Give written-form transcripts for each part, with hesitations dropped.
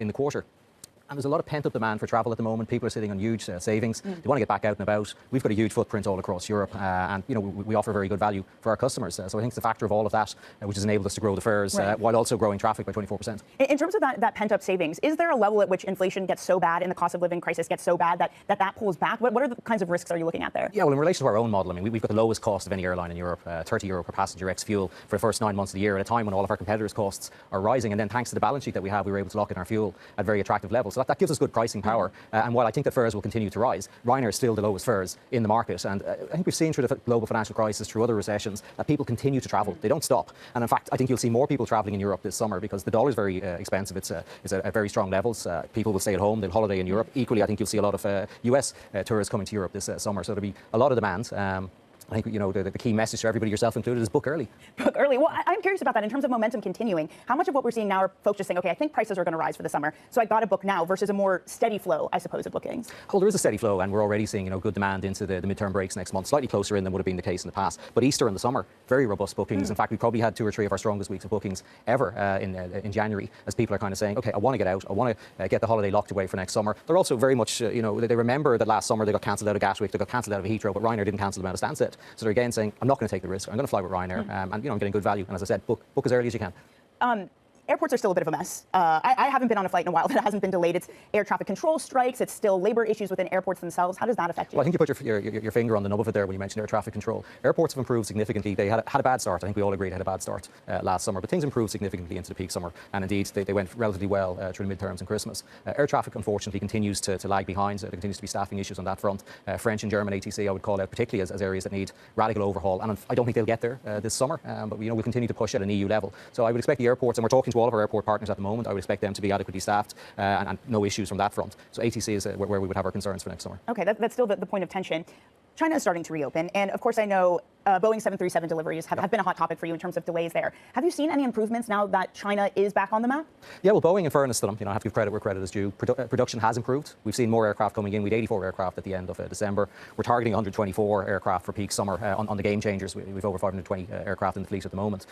in the quarter. And there's a lot of pent-up demand for travel at the moment. People are sitting on huge savings. They want to get back out and about. We've got a huge footprint all across Europe, and we offer very good value for our customers. So I think it's a factor of all of that, which has enabled us to grow the fares while also growing traffic by 24%. In terms of that pent-up savings, is there a level at which inflation gets so bad and the cost of living crisis gets so bad that pulls back? What are the kinds of risks are you looking at there? Yeah, well, in relation to our own model, I mean, we've got the lowest cost of any airline in Europe, €30 per passenger ex-fuel for the first 9 months of the year, at a time when all of our competitors' costs are rising. And then thanks to the balance sheet that we have, we were able to lock in our fuel at very attractive levels. So that gives us good pricing power. And while I think that fares will continue to rise, Ryanair is still the lowest fares in the market. And I think we've seen through the global financial crisis, through other recessions, that people continue to travel. They don't stop. And in fact, I think you'll see more people traveling in Europe this summer because the dollar is very expensive. It's at very strong levels. People will stay at home. They'll holiday in Europe. Equally, I think you'll see a lot of US tourists coming to Europe this summer. So there'll be a lot of demand. I think the key message to everybody, yourself included, is book early. Book early. Well, I'm curious about that in terms of momentum continuing. How much of what we're seeing now are folks just saying, okay, I think prices are going to rise for the summer, so I got to book now, versus a more steady flow, I suppose, of bookings? Well, there is a steady flow, and we're already seeing good demand into the midterm breaks next month, slightly closer in than would have been the case in the past. But Easter and the summer, very robust bookings. In fact, we probably had 2 or 3 of our strongest weeks of bookings ever in January, as people are kind of saying, okay, I want to get out, I want to get the holiday locked away for next summer. They're also very much, they remember that last summer they got cancelled out of Gatwick, they got cancelled out of Heathrow, but Ryanair didn't cancel them out of Stansted. So they're again saying, I'm not going to take the risk. I'm going to fly with Ryanair, and I'm getting good value. And as I said, book as early as you can. Airports are still a bit of a mess. I haven't been on a flight in a while that hasn't been delayed. It's air traffic control strikes. It's still labor issues within airports themselves. How does that affect you? Well, I think you put your finger on the nub of it there when you mentioned air traffic control. Airports have improved significantly. They had a bad start. I think we all agreed they had a bad start last summer, but things improved significantly into the peak summer. And indeed, they went relatively well through the midterms and Christmas. Air traffic, unfortunately, continues to lag behind. There continues to be staffing issues on that front. French and German ATC, I would call out particularly as areas that need radical overhaul. And I don't think they'll get there this summer, but we'll continue to push at an EU level. So I would expect the airports, and we're talking to all of our airport partners at the moment, I would expect them to be adequately staffed and no issues from that front. So ATC is where we would have our concerns for next summer. Okay, that's still the point of tension. China is starting to reopen, and of course I know Boeing 737 deliveries have been a hot topic for you in terms of delays there. Have you seen any improvements now that China is back on the map? Yeah, well, Boeing, in fairness to them, I have to give credit where credit is due. Production has improved. We've seen more aircraft coming in. We had 84 aircraft at the end of December. We're targeting 124 aircraft for peak summer on the game changers. We've over 520 aircraft in the fleet at the moment.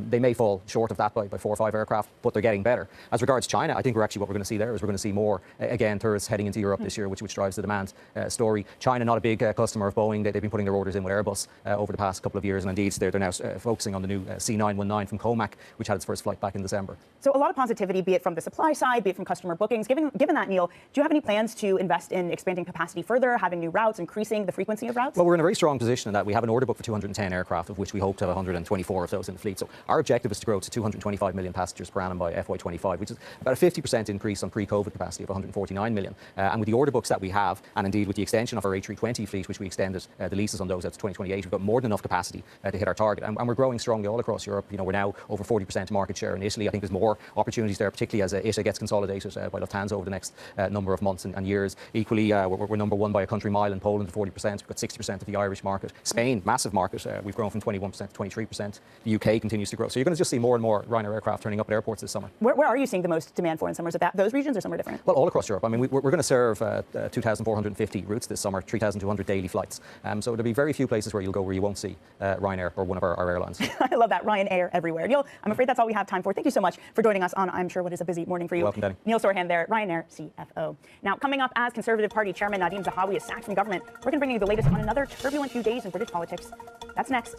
They may fall short of that by 4 or 5 aircraft, but they're getting better. As regards China, I think what we're going to see there is we're going to see more, again, tourists heading into Europe this year, which drives the demand story. China, not a big customer of Boeing. They've been putting their orders in with Airbus over the past couple of years, and indeed they're now focusing on the new C919 from Comac, which had its first flight back in December. So a lot of positivity, be it from the supply side, be it from customer bookings. Given that, Neil, do you have any plans to invest in expanding capacity further, having new routes, increasing the frequency of routes? Well, we're in a very strong position in that we have an order book for 210 aircraft, of which we hope to have 124 of those in the fleet. So our objective is to grow to 225 million passengers per annum by FY25, which is about a 50% increase on pre-COVID capacity of 149 million. And with the order books that we have, and indeed with the extension of our A320 fleet, which we extended the leases on those out to 2028, we've got more than enough capacity to hit our target. And we're growing strongly all across Europe. We're now over 40% market share in Italy. I think there's more opportunities there, particularly as ITA gets consolidated by Lufthansa over the next number of months and years. Equally, we're number one by a country mile in Poland at 40%. We've got 60% of the Irish market. Spain, massive market. We've grown from 21% to 23%. The UK continues to grow. So you're going to just see more and more Ryanair aircraft turning up at airports this summer. Where are you seeing the most demand for in summer? Is it those regions or somewhere different? Well, all across Europe. I mean, we're going to serve 2,450 routes this summer, 3,200 daily flights. So there'll be very few places where you'll go where you won't see Ryanair or one of our airlines. I love that. Ryanair everywhere. Neil, I'm afraid that's all we have time for. Thank you so much for joining us on, I'm sure, what is a busy morning for you. Welcome, Danny. Neil Sorhan there, Ryanair CFO. Now, coming up, as Conservative Party Chairman Nadeem Zahawi is sacked from government, we're going to bring you the latest on another turbulent few days in British politics. That's next.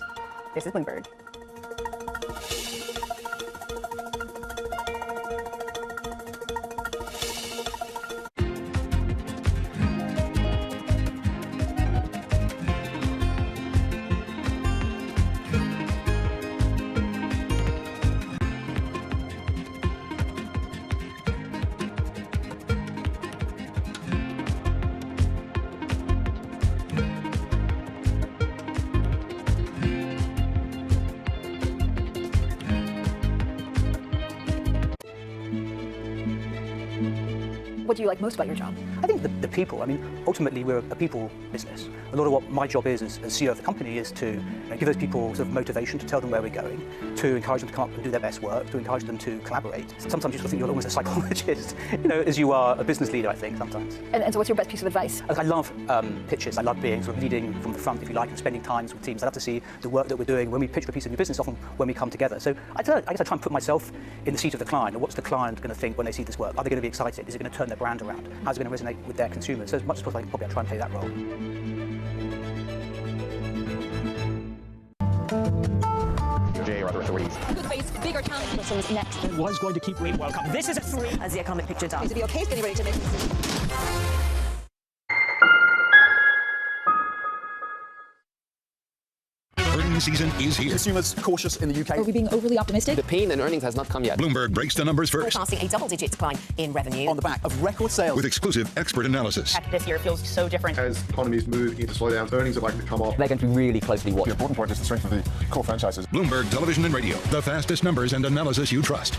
This is Bloomberg. What do you like most about your job? I think the people, I mean, ultimately we're a people business. A lot of what my job is as CEO of the company is to give those people sort of motivation, to tell them where we're going, to encourage them to come up and do their best work, to encourage them to collaborate. Sometimes you sort of think you're almost a psychologist, as you are a business leader, I think, sometimes. And so what's your best piece of advice? I love pitches. I love being sort of leading from the front, if you like, and spending time with teams. I love to see the work that we're doing when we pitch for a piece of new business, often when we come together. So I guess I try and put myself in the seat of the client. And what's the client going to think when they see this work? Are they going to be excited? Is it going to turn their brand around? How's it going to resonate with their consumers? So as much as possible, I try and play that role. Bigger challenges next. Was going to keep Rate World Cup. This is a 3. As the economic picture does. Is it the okay getting ready to make Earnings season is here. Consumers cautious in the UK. Are we being overly optimistic? The pain in earnings has not come yet. Bloomberg breaks the numbers first Forecasting a double-digit decline in revenue. On the back of record sales. with exclusive expert analysis. This year feels so different. As economies move into slowdown, earnings are likely to come off. They're going to be really closely watched. The important point is the strength of the core franchises. Bloomberg Television and Radio. The fastest numbers and analysis you trust.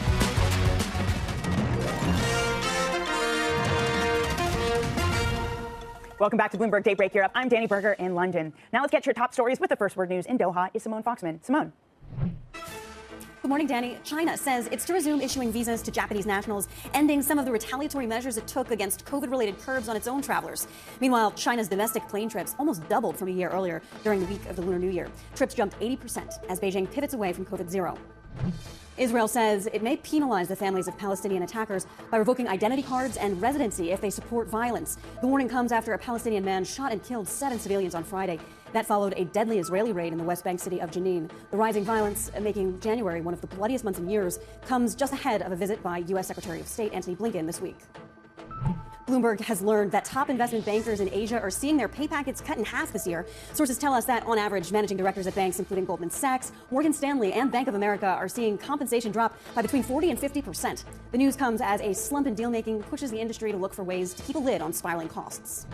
Welcome back to Bloomberg Daybreak Europe. I'm Danny Berger in London. Now let's get your top stories with the first word news in Doha is Simone Foxman. Simone. Good morning, Danny. China says it's to resume issuing visas to Japanese nationals, ending some of the retaliatory measures it took against COVID-related curbs on its own travelers. Meanwhile, China's domestic plane trips almost doubled from a year earlier during the week of the Lunar New Year. Trips jumped 80% as Beijing pivots away from COVID-0. Israel says it may penalize the families of Palestinian attackers by revoking identity cards and residency if they support violence. The warning comes after a Palestinian man shot and killed 7 civilians on Friday. That followed a deadly Israeli raid in the West Bank city of Jenin. The rising violence, making January one of the bloodiest months in years, comes just ahead of a visit by U.S. Secretary of State Antony Blinken this week. Bloomberg has learned that top investment bankers in Asia are seeing their pay packets cut in half this year. Sources tell us that, on average, managing directors at banks including Goldman Sachs, Morgan Stanley, and Bank of America are seeing compensation drop by between 40 and 50%. The news comes as a slump in deal-making pushes the industry to look for ways to keep a lid on spiraling costs.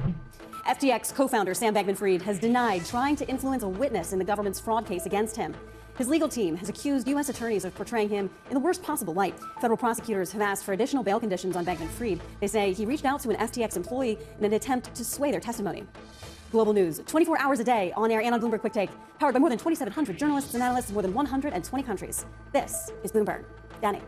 FTX co-founder Sam Bankman-Fried has denied trying to influence a witness in the government's fraud case against him. His legal team has accused U.S. attorneys of portraying him in the worst possible light. Federal prosecutors have asked for additional bail conditions on Bankman-Fried. They say he reached out to an FTX employee in an attempt to sway their testimony. Global news, 24 hours a day, on air and on Bloomberg Quick Take, powered by more than 2,700 journalists and analysts in more than 120 countries. This is Bloomberg. Danny.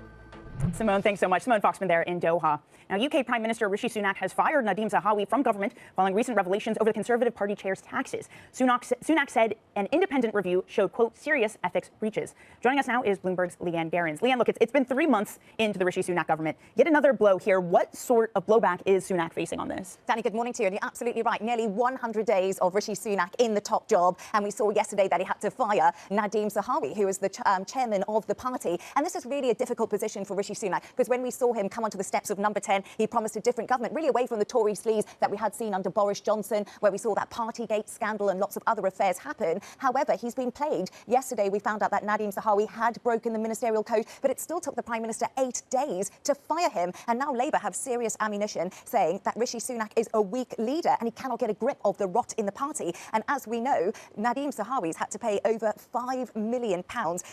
Simone, thanks so much. Simone Foxman there in Doha. Now, UK Prime Minister Rishi Sunak has fired Nadhim Zahawi from government following recent revelations over the Conservative Party chair's taxes. Sunak said an independent review showed, quote, serious ethics breaches. Joining us now is Bloomberg's Leanne Behrens. Leanne, look, it's been 3 months into the Rishi Sunak government. Yet another blow here. What sort of blowback is Sunak facing on this? Danny, good morning to you. And you're absolutely right. Nearly 100 days of Rishi Sunak in the top job. And we saw yesterday that he had to fire Nadhim Zahawi, who was the chairman of the party. And this is really a difficult position for Rishi Sunak, because when we saw him come onto the steps of number 10, he promised a different government, really away from the Tory sleaze that we had seen under Boris Johnson, where we saw that Partygate scandal and lots of other affairs happen. However, he's been plagued. Yesterday, we found out that Nadhim Zahawi had broken the ministerial code, but it still took the Prime Minister 8 days to fire him. And now Labour have serious ammunition saying that Rishi Sunak is a weak leader and he cannot get a grip of the rot in the party. And as we know, Nadhim Zahawi's had to pay over £5 million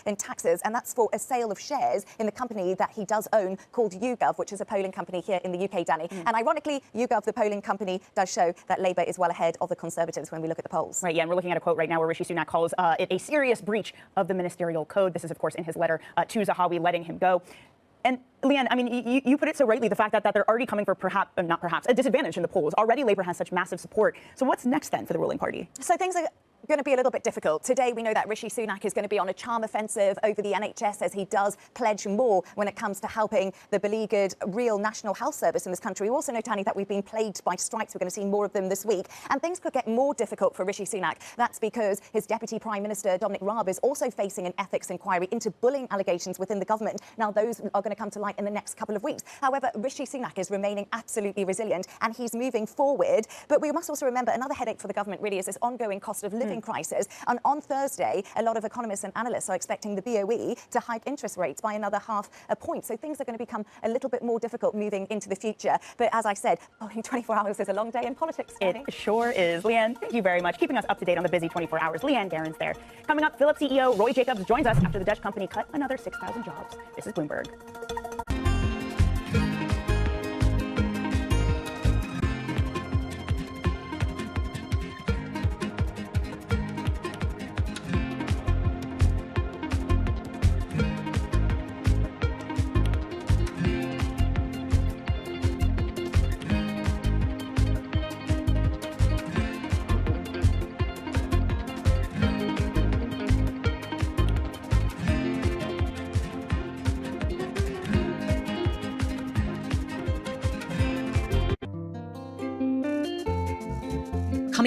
in taxes, and that's for a sale of shares in the company that he does own called YouGov, which is a polling company here in the UK, Danny. And ironically, YouGov, the polling company, does show that Labour is well ahead of the Conservatives when we look at the polls. Right, yeah, and we're looking at a quote right now where Rishi Sunak calls it a serious breach of the ministerial code. This is, of course, in his letter to Zahawi, letting him go. And Leanne, I mean, you put it so rightly, the fact that they're already coming for not perhaps, a disadvantage in the polls. Already Labour has such massive support. So what's next then for the ruling party? So things are going to be a little bit difficult. Today, we know that Rishi Sunak is going to be on a charm offensive over the NHS as he does pledge more when it comes to helping the beleaguered real national health service in this country. We also know, Tani, that we've been plagued by strikes. We're going to see more of them this week. And things could get more difficult for Rishi Sunak. That's because his Deputy Prime Minister, Dominic Raab, is also facing an ethics inquiry into bullying allegations within the government. Now, those are going to come to light in the next couple of weeks. However, Rishi Sunak is remaining absolutely resilient and he's moving forward. But we must also remember another headache for the government really is this ongoing cost of living crisis. And on Thursday, a lot of economists and analysts are expecting the BOE to hike interest rates by another half a point. So things are going to become a little bit more difficult moving into the future. But as I said, 24 hours is a long day in politics. It sure is. Leanne, thank you very much. Keeping us up to date on the busy 24 hours. Leanne Behrens there. Coming up, Philips CEO Roy Jacobs joins us after the Dutch company cut another 6,000 jobs. This is Bloomberg.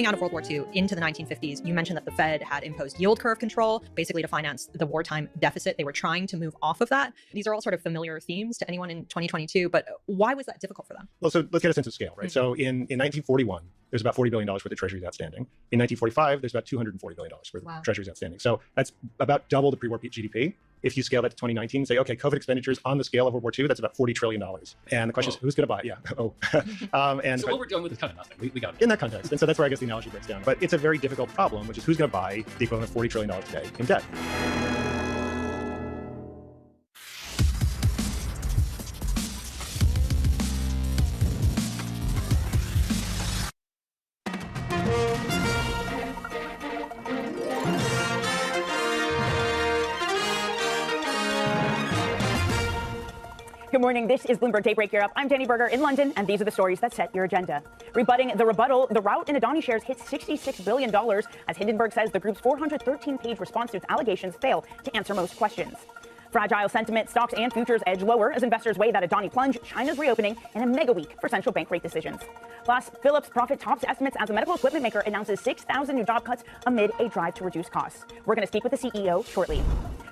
Coming out of World War II into the 1950s, you mentioned that the Fed had imposed yield curve control, basically to finance the wartime deficit. They were trying to move off of that. These are all sort of familiar themes to anyone in 2022, but why was that difficult for them? Well, so let's get a sense of scale, right? So in 1941, there's about $40 billion worth of treasuries outstanding. In 1945, there's about $240 billion worth of treasuries outstanding. So that's about double the pre-war GDP. If you scale that to 2019, say, okay, COVID expenditures on the scale of World War II, that's about $40 trillion. And the question is, who's going to buy it? Yeah. So what we're dealing with is kind of nothing. We got it. In that context. And so that's where I guess the analogy breaks down. But it's a very difficult problem, which is who's going to buy the equivalent of $40 trillion today in debt? Good morning. This is Bloomberg Daybreak Europe. I'm Danny Berger in London, and these are the stories that set your agenda. Rebutting the rebuttal, the rout in Adani shares hits $66 billion as Hindenburg says the group's 413-page response to its allegations fail to answer most questions. Fragile sentiment, stocks and futures edge lower as investors weigh that Adani plunge, China's reopening, and a mega week for central bank rate decisions. Plus, Philips profit tops estimates as the medical equipment maker announces 6,000 new job cuts amid a drive to reduce costs. We're going to speak with the CEO shortly.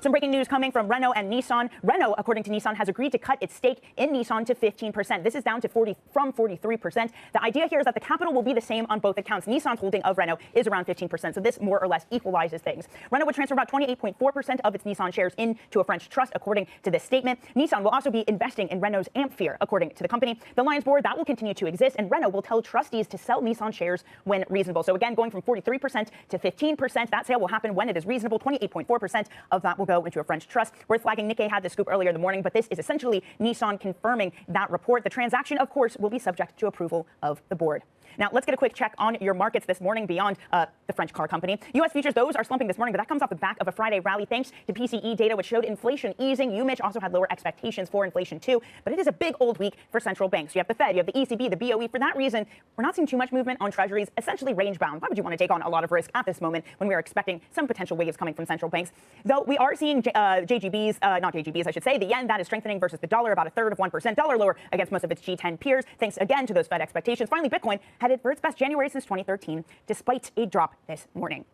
Some breaking news coming from Renault and Nissan. Renault, according to Nissan, has agreed to cut its stake in Nissan to 15%. This is down to 43%. The idea here is that the capital will be the same on both accounts. Nissan's holding of Renault is around 15%, so this more or less equalizes things. Renault would transfer about 28.4% of its Nissan shares into a French trust, according to this statement. Nissan will also be investing in Renault's Ampere, according to the company. The Lions board, that will continue to exist, and Renault will tell trustees to sell Nissan shares when reasonable. So again, going from 43% to 15%, that sale will happen when it is reasonable. 28.4% of that will go into a French trust. Worth flagging, Nikkei had the scoop earlier in the morning, but this is essentially Nissan confirming that report. The transaction, of course, will be subject to approval of the board. Now, let's get a quick check on your markets this morning beyond the French car company. U.S. futures, those are slumping this morning, but that comes off the back of a Friday rally thanks to PCE data, which showed inflation easing. UMich also had lower expectations for inflation, too. But it is a big old week for central banks. You have the Fed, you have the ECB, the BOE. For that reason, we're not seeing too much movement on treasuries, essentially range-bound. Why would you want to take on a lot of risk at this moment when we are expecting some potential waves coming from central banks? Though we are seeing not JGBs, I should say. The yen, that is strengthening versus the dollar, about a third of 1%. Dollar lower against most of its G10 peers, thanks again to those Fed expectations. Finally, Bitcoin headed for its best January since 2013, despite a drop this morning.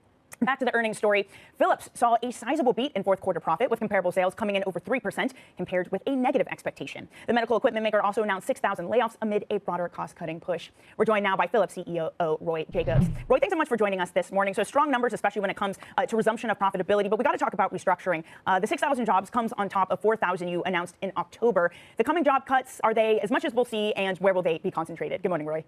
Back to the earnings story. Philips saw a sizable beat in fourth quarter profit, with comparable sales coming in over 3% compared with a negative expectation. The medical equipment maker also announced 6,000 layoffs amid a broader cost-cutting push. We're joined now by Philips CEO Roy Jacobs. Roy, thanks so much for joining us this morning. So strong numbers, especially when it comes to resumption of profitability, but we got to talk about restructuring. The 6,000 jobs comes on top of 4,000 you announced in October. The coming job cuts, are they as much as we'll see, and where will they be concentrated? Good morning, Roy.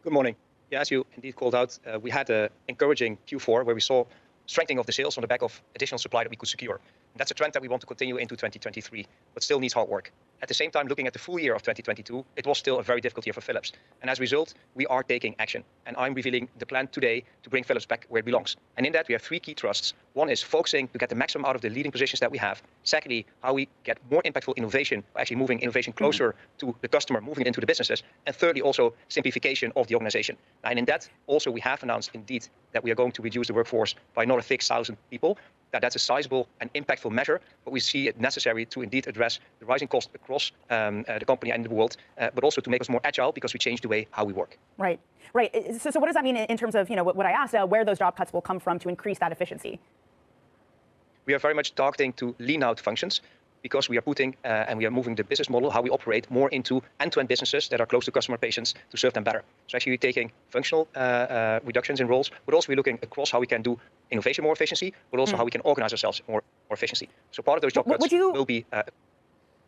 Good morning. Yeah, as you indeed called out, we had an encouraging Q4 where we saw strengthening of the sales on the back of additional supply that we could secure. And that's a trend that we want to continue into 2023, but still needs hard work. At the same time, looking at the full year of 2022, it was still a very difficult year for Philips. And as a result, we are taking action. And I'm revealing the plan today to bring Philips back where it belongs. And in that, we have three key thrusts. One is focusing to get the maximum out of the leading positions that we have. Secondly, how we get more impactful innovation, by actually moving innovation closer to the customer, moving it into the businesses. And thirdly, also simplification of the organization. And in that, also, we have announced indeed that we are going to reduce the workforce by another 6,000 people. That's a sizable and impactful measure, but we see it necessary to indeed address the rising cost across the company and the world, but also to make us more agile because we change the way how we work. Right. So what does that mean in terms of what I asked, where those job cuts will come from to increase that efficiency? We are very much targeting to lean out functions because we are putting and we are moving the business model, how we operate, more into end-to-end businesses that are close to customer patients to serve them better. So actually we're taking functional reductions in roles, but also we're looking across how we can do innovation more efficiency, but also how we can organize ourselves more efficiency. So part of those job cuts will be...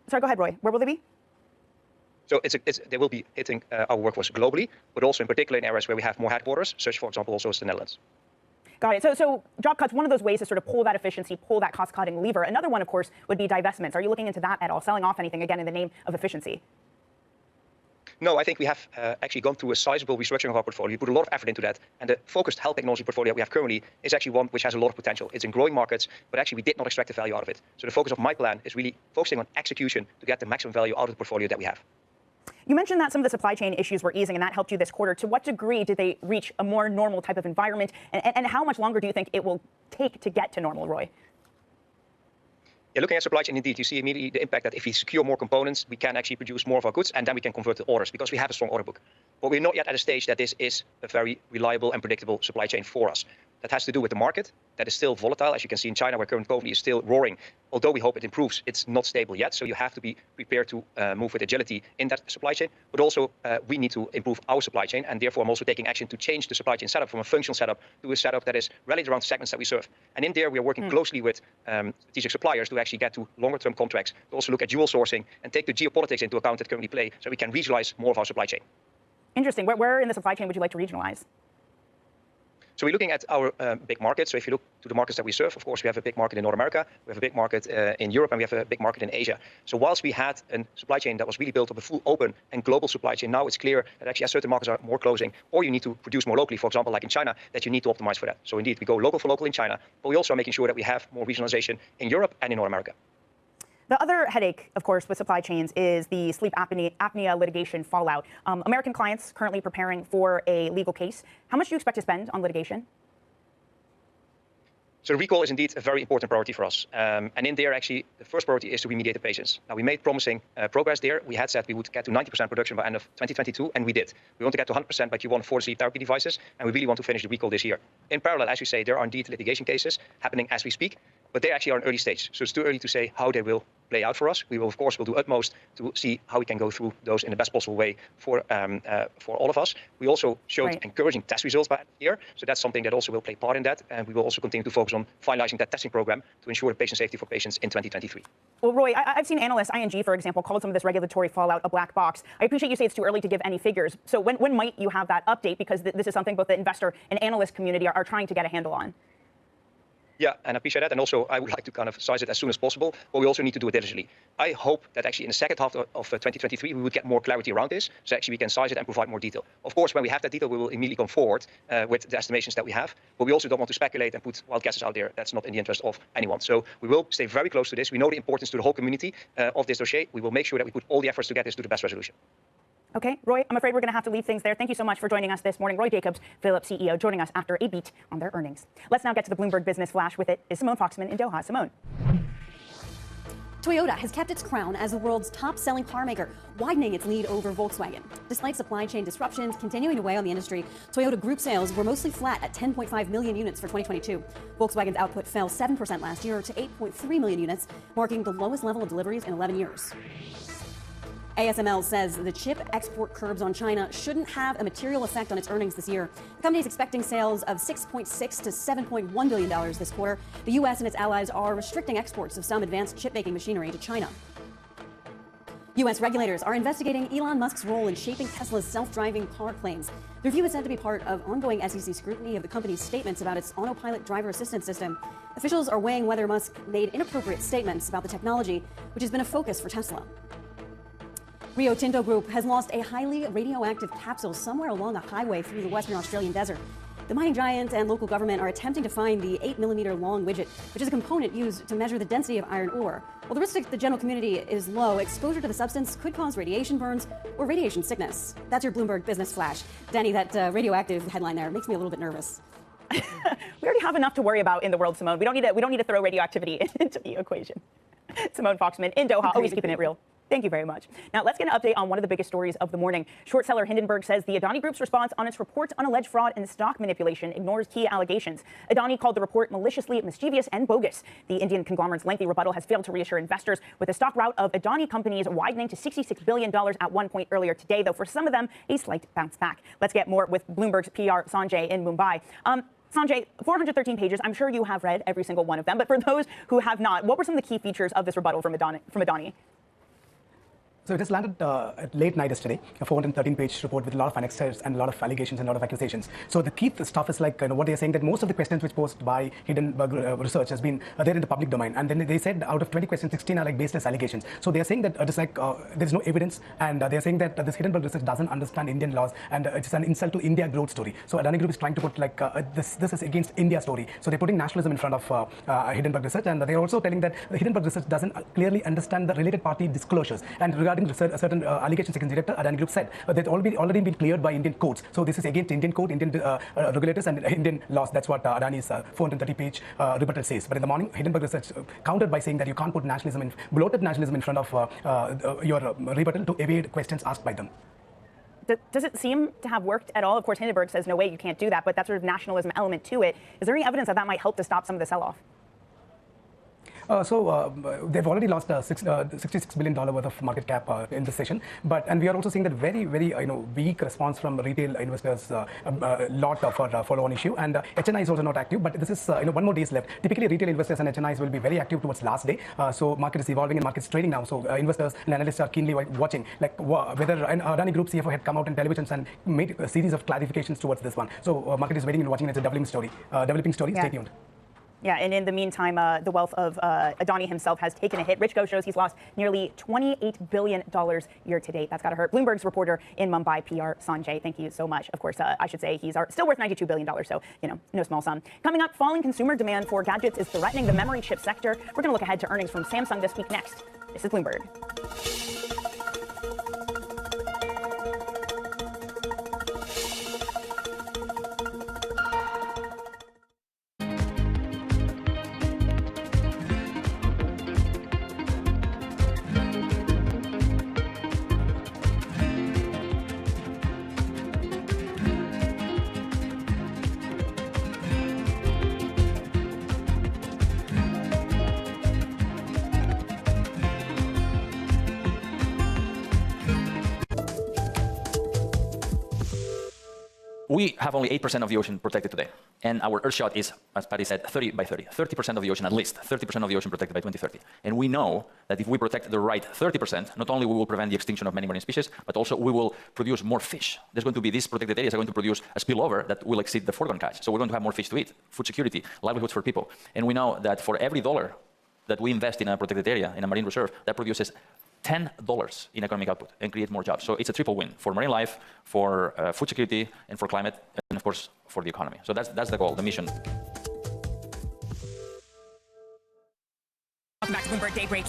Sorry, go ahead, Roy. Where will they be? So they will be hitting our workforce globally, but also in particular in areas where we have more headquarters, such for example also as the Netherlands. Got it. So job cuts, one of those ways to sort of pull that efficiency, pull that cost-cutting lever. Another one, of course, would be divestments. Are you looking into that at all, selling off anything, again, in the name of efficiency? No, I think we have actually gone through a sizable restructuring of our portfolio. We put a lot of effort into that. And the focused health technology portfolio that we have currently is actually one which has a lot of potential. It's in growing markets, but actually we did not extract the value out of it. So the focus of my plan is really focusing on execution to get the maximum value out of the portfolio that we have. You mentioned that some of the supply chain issues were easing, and that helped you this quarter. To what degree did they reach a more normal type of environment? And how much longer do you think it will take to get to normal, Roy? Yeah, looking at supply chain, indeed, you see immediately the impact that if we secure more components, we can actually produce more of our goods, and then we can convert the orders because we have a strong order book. But we're not yet at a stage that this is a very reliable and predictable supply chain for us. That has to do with the market. That is still volatile, as you can see in China, where current COVID is still roaring. Although we hope it improves, it's not stable yet. So you have to be prepared to move with agility in that supply chain. But also, we need to improve our supply chain. And therefore, I'm also taking action to change the supply chain setup from a functional setup to a setup that is rallied around segments that we serve. And in there, we are working closely with strategic suppliers to actually get to longer-term contracts, to also look at dual sourcing and take the geopolitics into account that currently play so we can regionalize more of our supply chain. Interesting. Where in the supply chain would you like to regionalize? So we're looking at our big markets. So if you look to the markets that we serve, of course, we have a big market in North America, we have a big market in Europe, and we have a big market in Asia. So whilst we had a supply chain that was really built of a full open and global supply chain, now it's clear that actually as certain markets are more closing, or you need to produce more locally, for example, like in China, that you need to optimize for that. So indeed, we go local for local in China, but we also are making sure that we have more regionalization in Europe and in North America. The other headache, of course, with supply chains is the sleep apnea litigation fallout. American clients currently preparing for a legal case. How much do you expect to spend on litigation? So the recall is indeed a very important priority for us. And in there, actually, the first priority is to remediate the patients. Now, we made promising progress there. We had said we would get to 90% production by end of 2022, and we did. We want to get to 100% by Q1 for sleep therapy devices, and we really want to finish the recall this year. In parallel, as you say, there are indeed litigation cases happening as we speak, but they actually are in early stage. So it's too early to say how they will play out for us. We will, of course, do utmost to see how we can go through those in the best possible way for all of us. We also showed encouraging test results by the end of the year, so that's something that also will play part in that, and we will also continue to focus on finalizing that testing program to ensure patient safety for patients in 2023. Well, Roy, I've seen analysts, ING, for example, called some of this regulatory fallout a black box. I appreciate you say it's too early to give any figures. So when might you have that update? Because this is something both the investor and analyst community are trying to get a handle on. Yeah, and I appreciate that. And also, I would like to kind of size it as soon as possible, but we also need to do it diligently. I hope that actually in the second half of 2023, we would get more clarity around this, so actually we can size it and provide more detail. Of course, when we have that detail, we will immediately come forward with the estimations that we have, but we also don't want to speculate and put wild guesses out there. That's not in the interest of anyone. So we will stay very close to this. We know the importance to the whole community of this dossier. We will make sure that we put all the efforts to get this to the best resolution. Okay, Roy, I'm afraid we're going to have to leave things there. Thank you so much for joining us this morning. Roy Jacobs, Philips CEO, joining us after a beat on their earnings. Let's now get to the Bloomberg Business Flash. With it is Simone Foxman in Doha. Simone. Toyota has kept its crown as the world's top-selling car maker, widening its lead over Volkswagen. Despite supply chain disruptions continuing to weigh on the industry, Toyota Group sales were mostly flat at 10.5 million units for 2022. Volkswagen's output fell 7% last year to 8.3 million units, marking the lowest level of deliveries in 11 years. ASML says the chip export curbs on China shouldn't have a material effect on its earnings this year. The company is expecting sales of $6.6 to $7.1 billion this quarter. The U.S. and its allies are restricting exports of some advanced chip-making machinery to China. U.S. regulators are investigating Elon Musk's role in shaping Tesla's self-driving car claims. The review is said to be part of ongoing SEC scrutiny of the company's statements about its autopilot driver assistance system. Officials are weighing whether Musk made inappropriate statements about the technology, which has been a focus for Tesla. Rio Tinto Group has lost a highly radioactive capsule somewhere along a highway through the Western Australian desert. The mining giant and local government are attempting to find the 8-millimeter long widget, which is a component used to measure the density of iron ore. While the risk to the general community is low, exposure to the substance could cause radiation burns or radiation sickness. That's your Bloomberg Business Flash. Danny, that radioactive headline there makes me a little bit nervous. We already have enough to worry about in the world, Simone. We don't need to throw radioactivity into the equation. Simone Foxman in Doha, always keeping it real. Thank you very much. Now, let's get an update on one of the biggest stories of the morning. Short seller Hindenburg says the Adani Group's response on its reports on alleged fraud and stock manipulation ignores key allegations. Adani called the report maliciously mischievous and bogus. The Indian conglomerate's lengthy rebuttal has failed to reassure investors, with the stock rout of Adani companies widening to $66 billion at one point earlier today, though for some of them, a slight bounce back. Let's get more with Bloomberg's PR Sanjay in Mumbai. Sanjay, 413 pages. I'm sure you have read every single one of them, but for those who have not, what were some of the key features of this rebuttal from Adani? So it has landed at late night yesterday, a 413-page report with a lot of annexes and a lot of allegations and a lot of accusations. So the key stuff is like what they're saying, that most of the questions which posed by Hindenburg Research has been there in the public domain. And then they said out of 20 questions, 16 are like baseless allegations. So they're saying that it's like there's no evidence, and they're saying that this Hindenburg Research doesn't understand Indian laws, and it's an insult to India growth story. So Adani Group is trying to put like this is against India story. So they're putting nationalism in front of Hindenburg Research, and they're also telling that the Hindenburg Research doesn't clearly understand the related party disclosures. And regarding regarding certain allegations against director, Adani Group said they've already been cleared by Indian courts. So this is against Indian court, Indian regulators, and Indian laws. That's what Adani's 430-page rebuttal says. But in the morning, Hindenburg Research countered by saying that you can't put bloated nationalism in front of your rebuttal to evade questions asked by them. Does it seem to have worked at all? Of course, Hindenburg says, no way, you can't do that, but that sort of nationalism element to it. Is there any evidence that might help to stop some of the sell-off? They've already lost $66 billion worth of market cap in this session, and we are also seeing that very weak response from retail investors, lot for follow-on issue, and HNI is also not active. But this is one more days left. Typically, retail investors and HNIs will be very active towards last day. So market is evolving and market is trading now. So investors and analysts are keenly watching, like whether an Adani Group CFO had come out in televisions and made a series of clarifications towards this one. So market is waiting and watching. It's a developing story. Yeah. Stay tuned. Yeah, and in the meantime, the wealth of Adani himself has taken a hit. Rich Go shows he's lost nearly $28 billion year to date. That's got to hurt. Bloomberg's reporter in Mumbai, PR Sanjay, thank you so much. Of course, I should say he's still worth $92 billion, so, no small sum. Coming up, falling consumer demand for gadgets is threatening the memory chip sector. We're going to look ahead to earnings from Samsung this week next. This is Bloomberg. We have only 8% of the ocean protected today. And our Earthshot is, as Patty said, 30 by 30. 30% of the ocean, at least 30% of the ocean protected by 2030. And we know that if we protect the right 30%, not only we will prevent the extinction of many marine species, but also we will produce more fish. There's going to be, these protected areas are going to produce a spillover that will exceed the foregone catch. So we're going to have more fish to eat, food security, livelihoods for people. And we know that for every dollar that we invest in a protected area, in a marine reserve, that produces $10 in economic output and create more jobs. So it's a triple win for marine life, for food security, and for climate, and of course, for the economy. So that's the goal, the mission. Welcome back to Bloomberg Daybreak.